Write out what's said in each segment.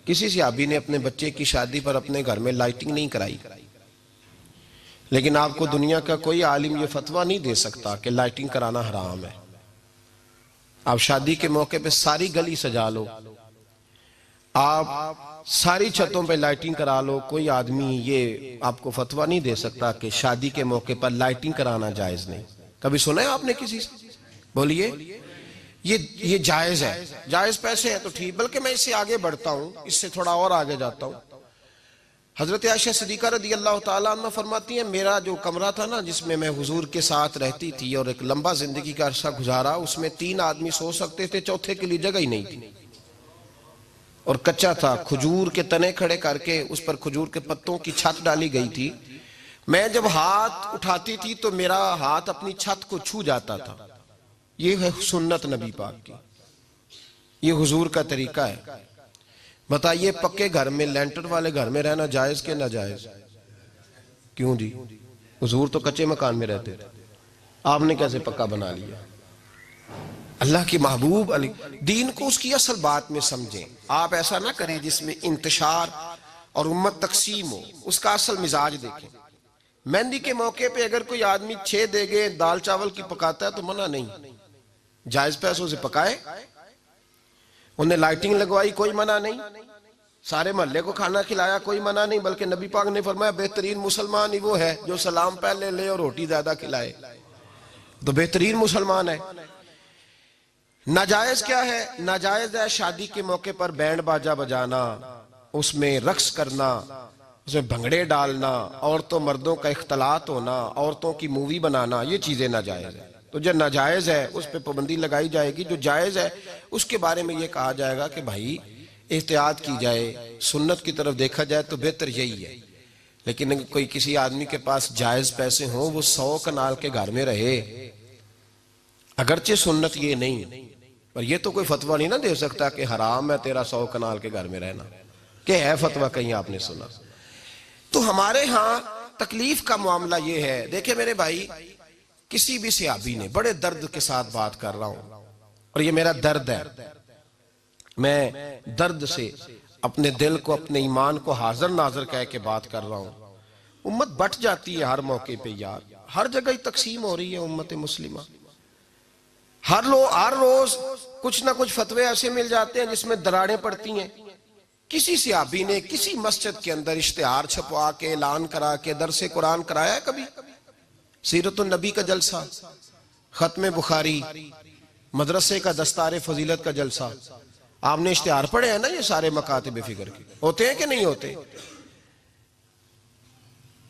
किसी सहाबी ने अपने बच्चे की शादी पर अपने घर में लाइटिंग नहीं कराई, लेकिन आपको दुनिया का कोई आलिम ये फतवा नहीं दे सकता कि लाइटिंग कराना हराम है। आप शादी के मौके पे सारी गली सजा लो, आप सारी छतों पे लाइटिंग करा लो, कोई आदमी ये आपको फतवा नहीं दे सकता कि शादी के मौके पर लाइटिंग कराना जायज नहीं। कभी सुना है आपने किसी से? बोलिए। ये जायज है, जायज पैसे हैं तो ठीक। बल्कि मैं इससे आगे बढ़ता हूं, इससे थोड़ा और आगे जाता हूं। हजरत आयशा सिद्दीका रदी अल्लाह तआला अन्हा फरमाती हैं, मेरा जो कमरा था ना जिसमें मैं हुजूर के साथ रहती थी और एक लंबा जिंदगी का अरसा गुजारा, उसमें 3 आदमी सो सकते थे, चौथे के लिए जगह ही नहीं थी और कच्चा था। खजूर के तने खड़े करके उस पर खजूर के पत्तों की छत डाली गई थी। मैं जब हाथ उठाती थी तो मेरा हाथ अपनी छत को छू जाता था। ये है सुन्नत नबी पाक की, ये हुजूर का तरीका है। बताइए पक्के घर में, लेंटर वाले घर में रहना जायज के नाजायज? क्यों जी? हुजूर तो कच्चे मकान में रहते थे, आपने कैसे पक्का बना लिया? अल्लाह के महबूब अली दीन को उसकी असल बात में समझें। आप ऐसा ना करें जिसमें इंतशार और उम्मत तकसीम हो, उसका असल मिजाज देखें। मेहंदी के मौके पे अगर कोई आदमी 6 देगे दाल चावल की पकाता है तो मना नहीं, जायज पैसों से पकाए। उन्हें लाइटिंग लगवाई, कोई मना नहीं। सारे मोहल्ले को खाना खिलाया, कोई मना नहीं। बल्कि नबी पाक ने फरमाया बेहतरीन मुसलमान ही वो है जो सलाम पहले ले और रोटी ज्यादा खिलाए, तो बेहतरीन मुसलमान है। नाजायज क्या है? नाजायज है शादी के मौके पर बैंड बाजा बजाना, उसमें रक्स करना, उसमें भंगड़े डालना, औरतों मर्दों का इख्तलात होना, औरतों की मूवी बनाना, ये चीजें नाजायज है। तो जो नाजायज है उस पर पाबंदी लगाई जाएगी, जो जायज है उसके बारे में ये कहा जाएगा कि भाई एहतियात की जाए, सुन्नत की तरफ देखा जाए तो बेहतर यही है। लेकिन अगर कोई किसी आदमी के पास जायज पैसे हो, वो 100 कनाल के घर में रहे, अगरचे सुन्नत ये नहीं, पर ये तो कोई फतवा नहीं ना दे सकता कि हराम है तेरा 100 कनाल के घर में रहना। क्या है फतवा कहीं आपने सुना? तो हमारे यहाँ तकलीफ का मामला ये है। देखे मेरे भाई, किसी भी सहाबी ने, बड़े दर्द के साथ बात कर रहा हूं और ये मेरा दर्द है, मैं दर्द से अपने दिल को, अपने ईमान को हाजिर नाजिर कह के बात कर रहा हूं। उम्मत बट जाती है हर मौके पे यार, हर जगह ही तकसीम हो रही है उम्मत मुस्लिमा। हर रोज कुछ ना कुछ फतवे ऐसे मिल जाते हैं जिसमें दरारें पड़ती हैं। किसी सहाबी ने किसी मस्जिद के अंदर इश्तिहार छपवा के ऐलान करा के दरसे कुरान कराया है कभी? सीरतुन नबी का जलसा, खत्म बुखारी, मदरसे का दस्तार फजीलत का जलसा, आपने इश्तिहार पढ़े हैं ना? ये सारे मकातिब फिक्र के होते हैं कि नहीं होते?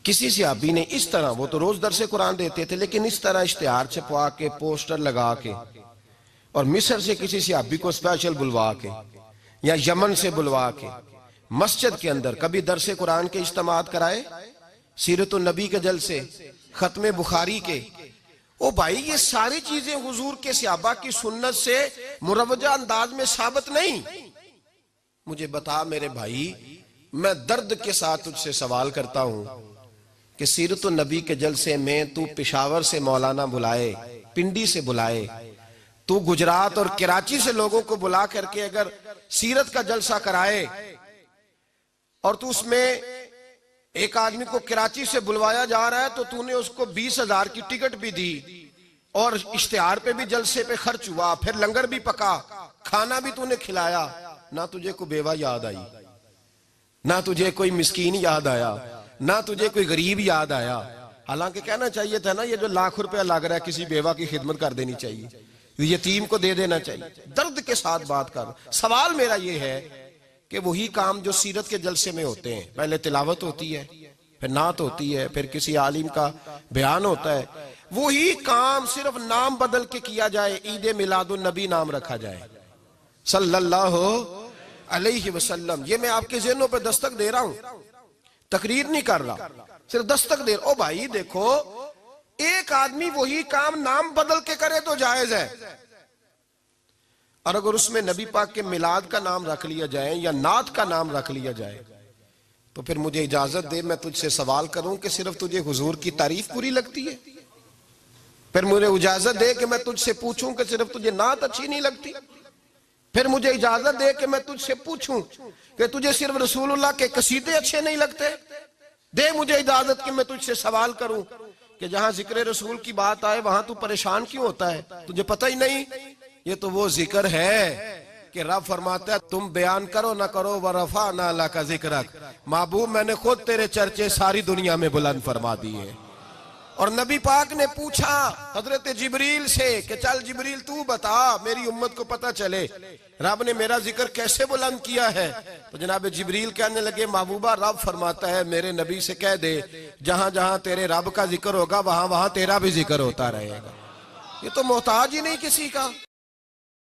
किसी सहाबी ने इस तरह, वो तो रोज दरसे कुरान देते थे, लेकिन इस तरह इश्तिहार छपवा के, पोस्टर लगा के, और मिस्र से किसी सहाबी को स्पेशल बुलवा के या यमन से बुलवा के मस्जिद के अंदर कभी दरसे कुरान के इज्तिमात कराए, सीरतुन नबी के जलसे, खत्म बुखारी के? ओ भाई, ये सारी चीजें हुजूर के सहाबा की सुन्नत से मुरवजा अंदाज में साबित नहीं। मुझे बता मेरे भाई, मैं दर्द के साथ तुझसे सवाल करता हूं कि सीरतुन नबी के जलसे में तू पेशावर से मौलाना बुलाए, पिंडी से बुलाए, तू गुजरात और कराची से लोगों को बुला करके अगर सीरत का जलसा कराए और तू उसमें एक आदमी को कराची से बुलवाया जा रहा है तो तूने उसको 20,000 की टिकट भी दी और इश्तिहार पे भी जलसे पे खर्च हुआ, फिर लंगर भी पका, खाना भी तूने खिलाया, ना तुझे कोई बेवा याद आई, ना तुझे कोई मिस्कीन याद आया, ना तुझे कोई गरीब याद आया। हालांकि कहना चाहिए था ना, ये जो लाख रुपया लग रहा है किसी बेवा की खिदमत कर देनी चाहिए, यतीम को दे देना चाहिए। दर्द के साथ बात कर। सवाल मेरा ये है कि वही काम जो सीरत के जलसे में होते हैं, पहले तिलावत होती है, फिर नात होती है, फिर किसी आलिम का बयान होता है, वही काम सिर्फ नाम बदल के किया जाए, ईद मिलादुन नबी नाम रखा जाए सल्लल्लाहु अलैहि वसल्लम। ये मैं आपके ज़हनों पे दस्तक दे रहा हूं, तकरीर नहीं कर रहा, सिर्फ दस्तक दे रहा। ओ भाई देखो, एक आदमी वही काम नाम बदल के करे तो जायज है, और अगर उसमें नबी पाक के मिलाद का नाम रख लिया जाए या नात का नाम रख लिया जाए तो फिर मुझे इजाजत दे मैं तुझसे सवाल करूं कि सिर्फ तुझे हुजूर की तारीफ पूरी लगती है? फिर मुझे इजाजत दे कि मैं तुझसे पूछूं कि सिर्फ तुझे नात अच्छी नहीं लगती? फिर मुझे इजाजत दे कि मैं तुझसे पूछूं कि तुझे सिर्फ रसूलुल्लाह के कसीदे अच्छे नहीं लगते? दे मुझे इजाजत कि मैं तुझसे सवाल करूं कि जहां जिक्र रसूल की बात आए वहां तू परेशान क्यों होता है? तुझे पता ही नहीं ये तो वो जिक्र है कि रब फरमाता है तुम बयान करो ना करो वरफा ना अल्लाह का जिक्र। महबूब मैंने खुद तेरे चर्चे सारी दुनिया में बुलंद फरमा दिए। और नबी पाक ने पूछा हजरत जिब्रील से कि चल जिब्रील तू बता मेरी उम्मत को पता चले रब ने मेरा जिक्र कैसे बुलंद किया है। तो जनाब जिब्रील कहने लगे महबूबा रब फरमाता है मेरे नबी से कह दे जहां जहां तेरे रब का जिक्र होगा वहां वहां तेरा भी जिक्र होता रहेगा। ये तो मोहताज ही नहीं किसी का।